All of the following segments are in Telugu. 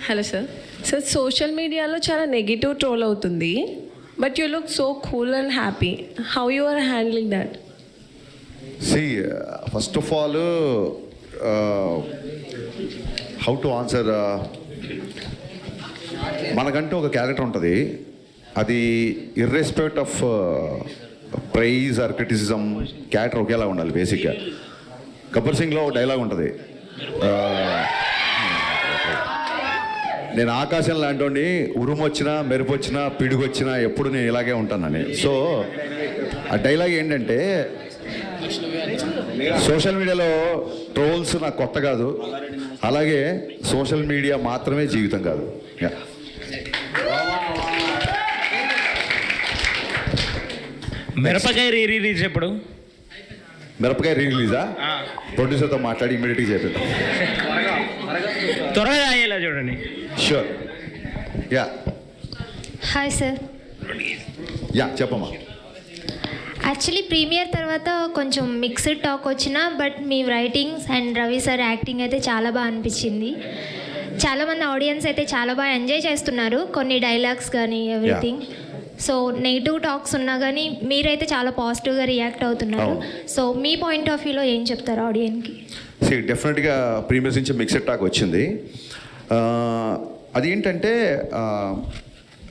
Hello sir. సార్ సోషల్ మీడియాలో చాలా నెగిటివ్ ట్రోల్ అవుతుంది, but you look so cool and happy. How you are handling that? See, first of all, how to answer, మనకంటూ ఒక క్యారెక్టర్ ఉంటుంది. అది irrespective of praise or criticism, character ఒకేలా ఉండాలి. బేసిక్గా గబ్బర్ సింగ్లో డైలాగ్ ఉంటుంది, నేను ఆకాశం లాంటి ఉరుము వచ్చినా మెరుపు వచ్చినా పిడుగు వచ్చినా ఎప్పుడు నేను ఇలాగే ఉంటానని. సో ఆ డైలాగ్ ఏంటంటే, సోషల్ మీడియాలో ట్రోల్స్ నాకు కొత్త కాదు, అలాగే సోషల్ మీడియా మాత్రమే జీవితం కాదు. మిరపకాయ రిలీజ్ ఎప్పుడు? మిరపకాయ రిలీజా? ప్రొడ్యూసర్తో మాట్లాడి ఇమీడియట్గా చేపిద్దాం. త్వరగా అయ్యేలా చూడండి. Sure. Yeah hi sir. Yeah చెప్పమ్మా. యాక్చువల్లీ ప్రీమియర్ తర్వాత కొంచెం మిక్స్డ్ టాక్ వచ్చినా, but me writings and Ravi sir acting అయితే చాలా బాగా అనిపించింది. చాలామంది ఆడియన్స్ అయితే చాలా బాగా ఎంజాయ్ చేస్తున్నారు, కొన్ని డైలాగ్స్ కానీ ఎవ్రీథింగ్. సో నెగిటివ్ టాక్స్ ఉన్నా కానీ మీరైతే చాలా పాజిటివ్గా రియాక్ట్ అవుతున్నారు. సో మీ పాయింట్ ఆఫ్ వ్యూలో ఏం చెప్తారు ఆడియన్స్కి? డెఫినెట్గా ప్రీమియర్స్ నుంచి మిక్స్డ్ టాక్ వచ్చింది. అదేంటంటే,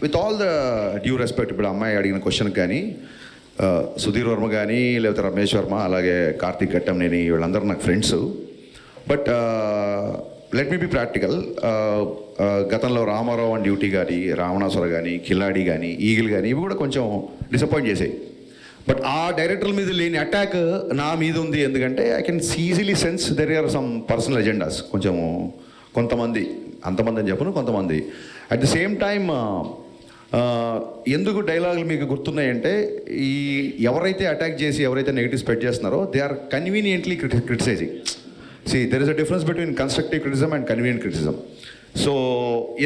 with all the due respect, ఇప్పుడు అమ్మాయి అడిగిన క్వశ్చన్కి కానీ సుధీర్ వర్మ కానీ, లేకపోతే రమేష్ వర్మ, అలాగే కార్తీక్ ఘట్టంనేని, వీళ్ళందరూ నాకు friends. But let me be practical. గతంలో రామారావు అండ్ డ్యూటీ కానీ, రావణాసుర కానీ, కిలాడి కానీ, ఈగిల్ కానీ, ఇవి కూడా కొంచెం డిసప్పాయింట్ చేసాయి. బట్ ఆ డైరెక్టర్ల మీద లేని అటాక్ నా మీద ఉంది. ఎందుకంటే I can easily sense there are some personal agendas. కొంతమంది, అంతమంది అని చెప్పను, కొంతమంది. అట్ ది సేమ్ టైమ్ ఎందుకు డైలాగులు మీకు గుర్తున్నాయంటే, ఈ ఎవరైతే అటాక్ చేసి ఎవరైతే నెగిటివ్ స్ప్రెడ్ చేస్తున్నారో they are conveniently criticising. There is a difference between constructive criticism and convenient criticism. So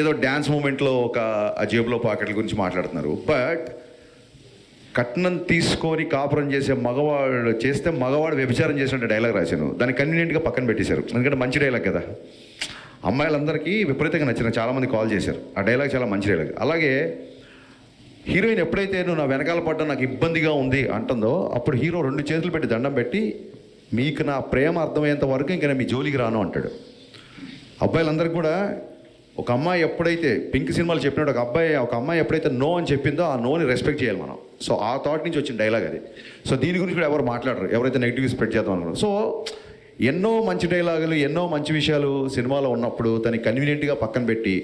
ఏదో డ్యాన్స్ మూమెంట్లో ఒక జేబులో పాకెట్ల గురించి మాట్లాడుతున్నారు, బట్ కట్నం తీసుకొని కాపురం చేసే మగవాడు చేస్తే మగవాడు వ్యభిచారం చేసినట్టు డైలాగ్ రాశాను. దాన్ని కన్వీనియంట్గా పక్కన పెట్టేశారు, ఎందుకంటే మంచి డైలాగ్ కదా. అమ్మాయిలందరికీ విపరీతంగా నచ్చిన, చాలామంది కాల్ చేశారు. ఆ డైలాగ్ చాలా మంచి డైలాగ్. అలాగే హీరోయిన్ ఎప్పుడైతే నువ్వు నా వెనకాల పడ్డా నాకు ఇబ్బందిగా ఉంది అంటుందో, అప్పుడు హీరో 2 చేతులు పెట్టి దండం పెట్టి, మీకు నా ప్రేమ అర్థమయ్యేంత వరకు ఇంకా నేను మీ జోలికి రాను అంటాడు. అబ్బాయిలందరికీ కూడా ఒక అమ్మాయి ఎప్పుడైతే పింక్ సినిమాలు చెప్పినట్టు ఒక అమ్మాయి ఎప్పుడైతే నో అని చెప్పిందో ఆ నోని రెస్పెక్ట్ చేయాలి మనం. సో ఆ థాట్ నుంచి వచ్చిన డైలాగ్ అది. సో దీని గురించి కూడా ఎవరు మాట్లాడరు, ఎవరైతే నెగిటివ్ స్ప్రెడ్ చేద్దాం అనుకున్నారు. సో ఎన్నో మంచి డైలాగులు, ఎన్నో మంచి విషయాలు సినిమాలో ఉన్నప్పుడు దాన్ని కన్వీనియంట్గా పక్కన పెట్టి,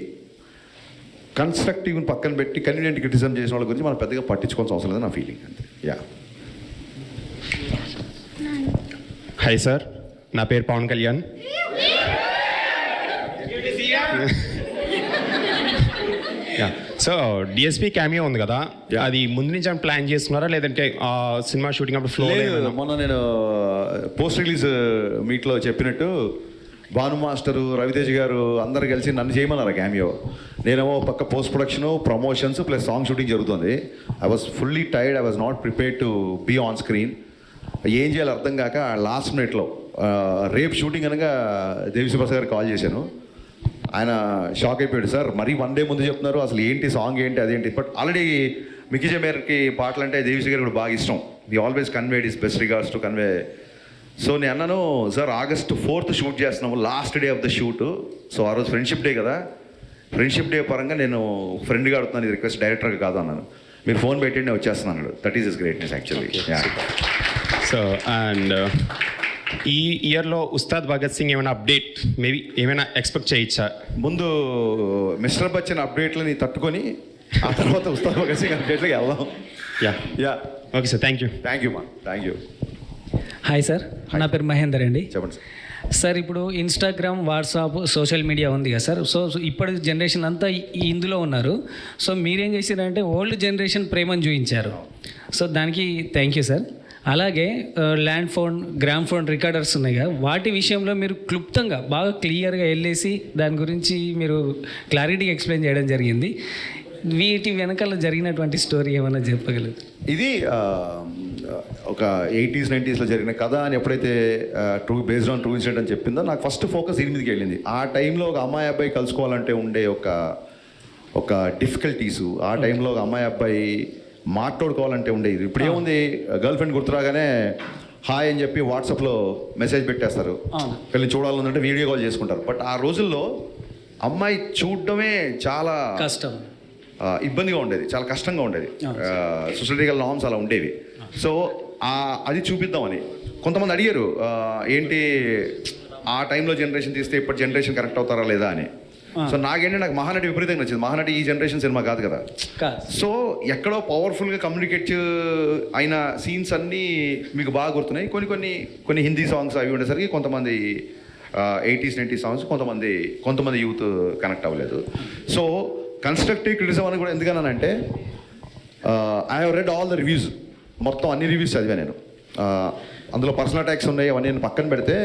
కన్స్ట్రక్టివ్ని పక్కన పెట్టి కన్వీనియంట్ క్రిటిసిజం చేసిన వాళ్ళ గురించి మనం పెద్దగా పట్టించుకోవాల్సిన అవసరం లేదు, నా ఫీలింగ్ అంతే. యా. హాయ్ సార్, నా పేరు Pawan Kalyan. So DSP cameo ఉంది కదా, అది ముందు నుంచి ప్లాన్ చేస్తున్నారా, లేదంటే సినిమా షూటింగ్ అప్పుడు ఫ్లో? మొన్న నేను పోస్ట్ రిలీజ్ మీట్లో చెప్పినట్టు భాను మాస్టరు, రవితేజ్ గారు అందరు కలిసి నన్ను చేయమన్నారు క్యామియో. నేనేమో పక్క post production, promotions plus song shooting జరుగుతుంది. I was fully tired, I was not prepared to be on screen. ఏం చేయాలో అర్థం కాక లాస్ట్ మినిట్లో రేపు షూటింగ్ అనగా దేవిశ్రీప్రసాద్ గారికి కాల్ చేశాను. ఆయన షాక్ అయిపోయాడు, సార్ మరీ 1 డే ముందు చెప్తున్నారు, అసలు ఏంటి సాంగ్ ఏంటి అదేంటి. బట్ ఆల్రెడీ మిక్కీ జమేర్కి పాటలు అంటే దేవిశ్రీ గారికి కూడా బాగా ఇష్టం. The always conveyed is best regards to convey. So నేను అన్నాను, సార్ August 4th షూట్ చేస్తున్నాము, last day of the shoot. So ఆ రోజు ఫ్రెండ్షిప్ డే కదా, ఫ్రెండ్షిప్ డే పరంగా నేను ఫ్రెండ్గా అడుగుతున్నాను, ఇది రిక్వెస్ట్ డైరెక్టర్గా కాదు అన్నాను. మీరు ఫోన్ పెట్టి నేను వచ్చేస్తున్నాను. That is is greatness actually. So and ఈ ఇయర్లో ఉస్తాద్ భగత్ సింగ్ ఏమైనా అప్డేట్ మేబీ ఏమైనా ఎక్స్పెక్ట్ చేయొచ్చా? ముందు మిస్టర్ బచ్చన్ అప్డేట్లని తట్టుకొని ఆ తర్వాత ఉస్తాద్ భగత్ సింగ్ అప్డేట్లకి వెళ్దాం. Yeah okay sir, thank you. Thank you మా, థ్యాంక్ యూ. హాయ్ సార్, నా పేరు మహేందర్ అండి. చెప్పండి సార్. సార్ ఇప్పుడు ఇన్స్టాగ్రామ్, వాట్సాప్, సోషల్ మీడియా ఉంది కదా సార్. సో ఇప్పటి జనరేషన్ అంతా ఇందులో ఉన్నారు. సో మీరేం చేశారంటే ఓల్డ్ జనరేషన్ ప్రేమను చూపించారు. సో దానికి థ్యాంక్ యూ సార్. అలాగే land phone, gram phone recorders ఉన్నాయి కదా, వాటి విషయంలో మీరు క్లుప్తంగా బాగా క్లియర్గా వెళ్ళేసి దాని గురించి మీరు క్లారిటీగా ఎక్స్ప్లెయిన్ చేయడం జరిగింది. వీటి వెనకాల జరిగినటువంటి స్టోరీ ఏమైనా చెప్పగలరు? ఇది ఒక 80s 90sలో జరిగిన కథ అని ఎప్పుడైతే బేస్డ్ ఆన్ ట్రూ ఇన్సిడెంట్ అని చెప్పిందో నాకు ఫస్ట్ ఫోకస్ దీని మీదకి వెళ్ళింది. ఆ టైంలో ఒక అమ్మాయి అబ్బాయి కలుసుకోవాలంటే ఉండే ఒక డిఫికల్టీసు, ఆ టైంలో ఒక అమ్మాయి అబ్బాయి మాట్లాడుకోవాలంటే ఉండేది. ఇప్పుడు ఏముంది, గర్ల్ ఫ్రెండ్ గుర్తురాగానే హాయ్ అని చెప్పి వాట్సాప్లో మెసేజ్ పెట్టేస్తారు, వీళ్ళని చూడాలంటే వీడియో కాల్ చేసుకుంటారు. బట్ ఆ రోజుల్లో అమ్మాయి చూడడమే చాలా కష్టం, ఇబ్బందిగా ఉండేది, చాలా కష్టంగా ఉండేది. సొసైటికల్ నార్మ్స్ అలా ఉండేవి. సో అది చూపిద్దామని కొంతమంది అడిగారు, ఏంటి ఆ టైంలో జనరేషన్ తీస్తే ఇప్పటి జనరేషన్ కరెక్ట్ అవుతారా లేదా అని. సో నాకు మహానటి విపరీతంగా నచ్చింది. మహానటి ఈ జనరేషన్ సినిమా కాదు కదా. సో ఎక్కడో పవర్ఫుల్గా కమ్యూనికేట్ అయిన సీన్స్ అన్నీ మీకు బాగా గుర్తున్నాయి. కొన్ని హిందీ సాంగ్స్ అవి ఉండేసరికి కొంతమంది 80s 90s సాంగ్స్ కొంతమంది యూత్ కనెక్ట్ అవ్వలేదు. సో కన్స్ట్రక్టివ్ క్రిటిసిజం అని కూడా ఎందుకన్నానంటే, I have read all the reviews, మొత్తం అన్ని రివ్యూస్ చదివా నేను. అందులో పర్సనల్ అటాక్స్ ఉన్నాయి, అవన్నీ నేను పక్కన పెడితే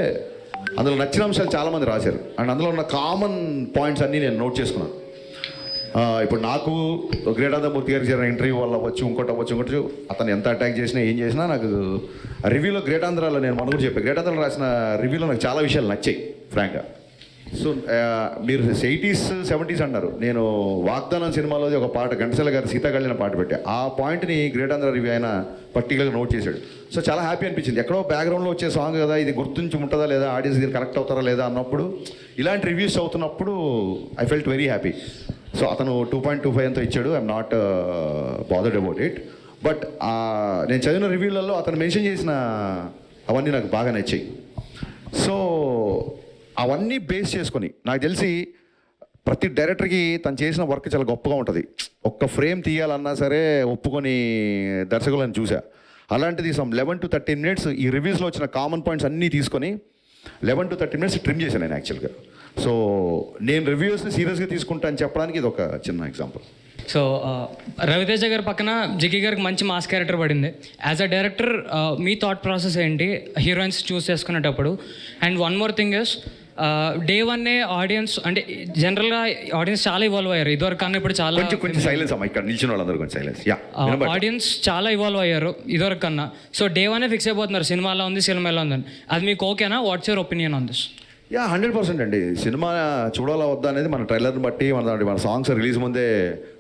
అందులో నచ్చిన అంశాలు చాలామంది రాశారు. అండ్ అందులో ఉన్న కామన్ పాయింట్స్ అన్నీ నేను నోట్ చేసుకున్నాను. ఇప్పుడు నాకు గ్రేటాంధ్రమూర్తి గారికి జరిగిన ఇంటర్వ్యూ వల్ల ఇంకోటి అతను ఎంత అటాక్ చేసినా ఏం చేసినా నాకు రివ్యూలో గ్రేటాంధ్రాలో నేను మనకు చెప్పాను, గ్రేటాంధ్రాలో రాసిన రివ్యూలో నాకు చాలా విషయాలు నచ్చాయి ఫ్రాంక్గా. సో మీరు 80s 70s అన్నారు, నేను వాగ్దానం సినిమాలో ఒక పాట ఘంటసాల గారు సీతాకళ్యాణ పాట పెట్టా, ఆ పాయింట్ని గ్రేటాంధ్ర రివ్యూ ఆయన పర్టికులర్గా నోట్ చేశాడు. సో చాలా హ్యాపీ అనిపించింది. ఎక్కడో బ్యాక్గ్రౌండ్లో వచ్చే సాంగ్ కదా, ఇది గుర్తుంచి ఉంటుందా లేదా, ఆడియన్స్ దీన్ని కరెక్ట్ అవుతారా లేదా అన్నప్పుడు, ఇలాంటి రివ్యూస్ అవుతున్నప్పుడు I felt very happy. So అతను 2.25 ఎంతో ఇచ్చాడు, I'm not bothered about it. But నేను చదివిన రివ్యూలలో అతను మెన్షన్ చేసిన అవన్నీ నాకు బాగా నచ్చాయి. సో అవన్నీ బేస్ చేసుకొని నాకు తెలిసి ప్రతి డైరెక్టర్కి తను చేసిన వర్క్ చాలా గొప్పగా ఉంటుంది. ఒక్క ఫ్రేమ్ తీయాలన్నా సరే ఒప్పుకొని దర్శకులను చూసా. అలాంటిది 11 to 13 minutes ఈ రివ్యూస్లో వచ్చిన కామన్ పాయింట్స్ అన్నీ తీసుకొని 11 to 13 minutes ట్రిమ్ చేశాను నేను యాక్చువల్గా. సో నేను రివ్యూస్ని సీరియస్గా తీసుకుంటా అని చెప్పడానికి ఇది ఒక చిన్న ఎగ్జాంపుల్. సో రవితేజ గారి పక్కన జిక్కి గారికి మంచి మాస్ క్యారెక్టర్ పడింది. యాజ్ అ డైరెక్టర్ మీ థాట్ ప్రాసెస్ ఏంటి హీరోయిన్స్ చూస్ చేసుకునేటప్పుడు? And one more thing is, day వన్నే ఆడియన్స్ అంటే జనరల్గా ఆడియన్స్ చాలా ఇవాల్వ్ అయ్యారు ఇదివరకు కన్నా ఇప్పుడు చాలా కొంచెం సైలెన్స్ అమ్మా, ఇక్కడ నిల్చిన వాళ్ళందరూ కొంచెం సైలెన్స్. ఆడియన్స్ చాలా ఇవాల్వ్ అయ్యారు ఇదివరకు కన్నా. సో డే వన్నే ఫిక్స్ అయిపోతున్నారు సినిమాలో ఉంది, సినిమాలో ఉందని. అది మీకు ఓకేనా? What's your opinion on this? 100% అండి. సినిమా చూడాలా వద్దా అనేది మన ట్రైలర్ని బట్టి, మన సాంగ్స్ రిలీజ్ ముందే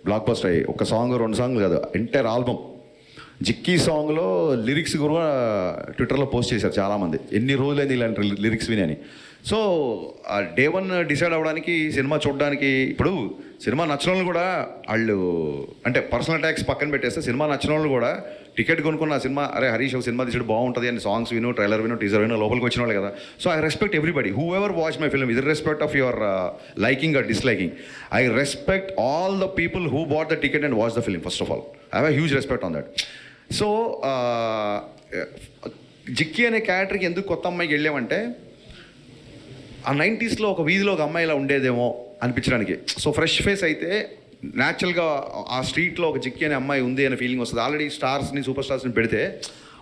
బ్లాక్ బస్టర్ అయ్యి, ఒక సాంగ్ 2 సాంగ్లు కాదు, ఎంటైర్ ఆల్బమ్. జిక్కీ సాంగ్లో లిరిక్స్ కూడా ట్విట్టర్లో పోస్ట్ చేశారు చాలామంది, ఎన్ని రోజులైంది ఇలాంటి లిరిక్స్ విని. సో డే వన్ డిసైడ్ అవ్వడానికి, సినిమా చూడడానికి, ఇప్పుడు సినిమా నచ్చిన వాళ్ళు కూడా వాళ్ళు అంటే పర్సనల్ అటాక్స్ పక్కన పెట్టేస్తే, సినిమా నచ్చిన వాళ్ళు కూడా టికెట్ కొనుక్కున్న సినిమా, అరే హరీష్ ఒక సినిమా తీసాడు బాగుంటుంది అని సాంగ్స్ విను, ట్రైలర్ విను, టీజర్ విను, లోపలికి వచ్చిన వాళ్ళు కదా. So I respect everybody who ever watch my film, with respect of your liking or disliking. I respect all the people who bought the ticket and watch the film. First of all I have huge respect on that. So Jikki అనే క్యారెక్టర్కి ఎందుకు కొత్త అమ్మాయికి వెళ్ళామంటే, ఆ 90sలో ఒక వీధిలో ఒక అమ్మాయి ఇలా ఉండేదేమో అనిపించడానికి. సో ఫ్రెష్ ఫేస్ అయితే న్యాచురల్గా ఆ స్ట్రీట్లో ఒక జిక్కీ అనే అమ్మాయి ఉంది అనే ఫీలింగ్ వస్తుంది. ఆల్రెడీ స్టార్స్ని, సూపర్ స్టార్స్ని పెడితే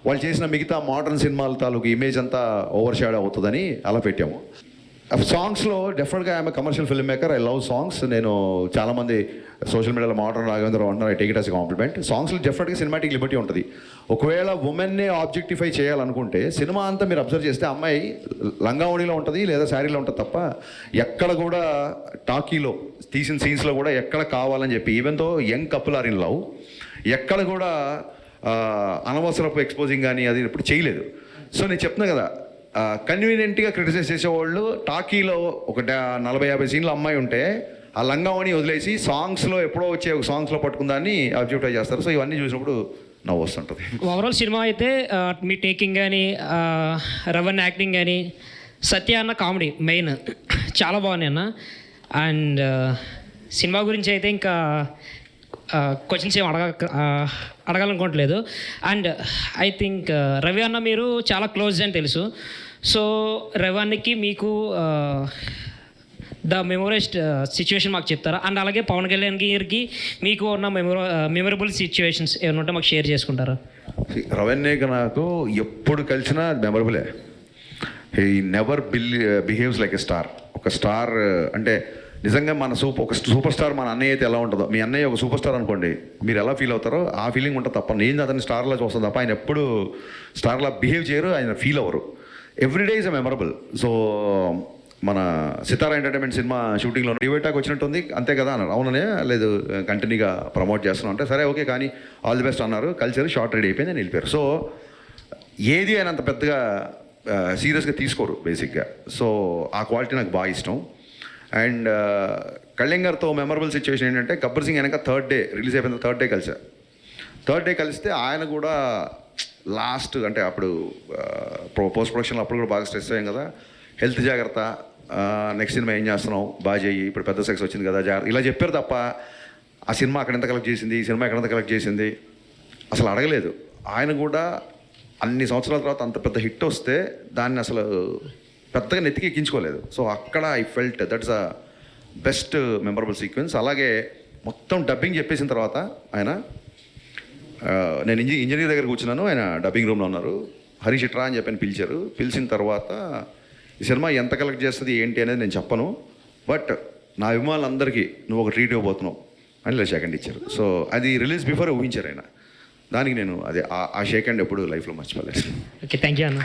వాళ్ళు చేసిన మిగతా మోడర్న్ సినిమాల తాలూకు ఇమేజ్ అంతా ఓవర్ షాడో అవుతుందని అలా పెట్టాము. సాంగ్స్లో డెఫినెట్గా I'm commercial film maker, I love songs. నేను చాలామంది సోషల్ మీడియాలో మోడర్న్ రాఘవేంద్ర అన్నారు, I take it as a compliment. సాంగ్స్లో డెఫినెట్గా సినిమాటిక్ లిబర్టీ ఉంటుంది. ఒకవేళ ఉమెన్నే ఆబ్జెక్టిఫై చేయాలనుకుంటే సినిమా అంతా మీరు అబ్జర్వ్ చేస్తే అమ్మాయి లంగావణిలో ఉంటుంది లేదా శారీలో ఉంటుంది తప్ప, ఎక్కడ కూడా టాకీలో తీసిన సీన్స్లో కూడా ఎక్కడ కావాలని చెప్పి, ఈవెన్తో young couple or in love, ఎక్కడ కూడా అనవసరపు ఎక్స్పోజింగ్ కానీ అది ఇప్పుడు చేయలేదు. సో నేను చెప్తున్నా కదా, కన్వీనియంట్గా క్రిటిసైజ్ చేసేవాళ్ళు టాకీలో ఒక 40-50 సీన్లు అమ్మాయి ఉంటే ఆ లంగావని వదిలేసి సాంగ్స్లో ఎప్పుడో వచ్చే ఒక సాంగ్స్లో పట్టుకుందాన్ని అబ్జెక్టిఫై చేస్తారు. సో ఇవన్నీ చూసినప్పుడు నవ్వు వస్తుంటుంది. ఓవరాల్ సినిమా అయితే మీ టేకింగ్ కానీ, రవన్ యాక్టింగ్ కానీ, సత్య అన్న కామెడీ మెయిన్ చాలా బాగున్నాయి అన్న. అండ్ సినిమా గురించి అయితే ఇంకా క్వశ్చన్స్ ఏం అడగాలనుకోవట్లేదు. అండ్ ఐ థింక్ రవి అన్న మీరు చాలా క్లోజ్ అని తెలుసు. సో రవి అన్నకి మీకు ద మెమొరైజ్డ్ సిచ్యువేషన్ మాకు చెప్తారా? అండ్ అలాగే పవన్ కళ్యాణ్ గారికి మీకు ఉన్న మెమొరబుల్ సిచ్యువేషన్స్ ఏమైనా ఉంటే మాకు షేర్ చేసుకుంటారా? రవణ్యకి నాకు ఎప్పుడు కలిసినా మెమరబులే. He never behaves like a star. ఒక స్టార్ అంటే నిజంగా మన ఒక సూపర్ స్టార్ మన అన్నయ్య అయితే ఎలా ఉంటుందో, మీ అన్నయ్య ఒక సూపర్ స్టార్ అనుకోండి, మీరు ఎలా ఫీల్ అవుతారో ఆ ఫీలింగ్ ఉంటుంది తప్ప, నేను అతన్ని స్టార్లా చూస్తాను తప్ప ఆయన ఎప్పుడు స్టార్లా బిహేవ్ చేయరు, ఆయన ఫీల్ అవ్వరు. Everyday is a memorable. So మన సితారా ఎంటర్టైన్మెంట్ సినిమా షూటింగ్లో డివైటాక్ వచ్చినట్టుంది అంతే కదా అన్నారు. అవుననే లేదు కంటిన్యూగా ప్రమోట్ చేస్తున్నాం అంటే సరే ఓకే కానీ ఆల్ ది బెస్ట్ అన్నారు, కలిసారు, షార్ట్ రెడీ అయిపోయింది, నేను వెళ్ళిపోయారు. సో ఏది ఆయన అంత పెద్దగా సీరియస్గా తీసుకోరు బేసిక్గా. సో ఆ క్వాలిటీ నాకు బాగా ఇష్టం. అండ్ కళ్యాణ్ గారితో మెమరబుల్ సిచ్యువేషన్ ఏంటంటే గబ్బర్ సింగ్ వెనక థర్డ్ డే రిలీజ్ అయిపోయిన థర్డ్ డే కలిస్తే ఆయన కూడా లాస్ట్ అంటే అప్పుడు పోస్ట్ ప్రొడక్షన్లో అప్పుడు కూడా బాగా స్ట్రెస్ అయ్యాం కదా, హెల్త్ జాగ్రత్త, నెక్స్ట్ సినిమా ఏం చేస్తున్నావు బాగా చెయ్యి, ఇప్పుడు పెద్ద సక్సెస్ వచ్చింది కదా జాగ్రత్త, ఇలా చెప్పారు తప్ప ఆ సినిమా అక్కడ ఎంత కలెక్ట్ చేసింది, ఈ సినిమా ఎక్కడంత కలెక్ట్ చేసింది అసలు అడగలేదు. ఆయన కూడా అన్ని సంవత్సరాల తర్వాత అంత పెద్ద హిట్ వస్తే దాన్ని అసలు పెద్దగా నెత్తికి ఎక్కించుకోలేదు. సో అక్కడ I felt that's a best memorable sequence. అలాగే మొత్తం డబ్బింగ్ చెప్పేసిన తర్వాత ఆయన నేను ఇంజనీర్ దగ్గర కూర్చున్నాను, ఆయన డబ్బింగ్ రూమ్లో ఉన్నారు, హరీష్ ఇట్రా అని చెప్పని పిలిచారు. పిలిచిన తర్వాత ఈ సినిమా ఎంత కలెక్ట్ చేస్తుంది ఏంటి అనేది నేను చెప్పను, బట్ నా అభిమానులందరికీ నువ్వు ఒక ట్రీట్ ఇవ్వబోతున్నావు అని ఇలా షేక్ హ్యాండ్ ఇచ్చారు. సో అది రిలీజ్ బిఫోర్ ఊహించారు ఆయన. దానికి నేను అదే ఆ షేక్ హ్యాండ్ ఎప్పుడు లైఫ్లో మర్చిపోలేదు. ఓకే, థ్యాంక్ యూ అన్న.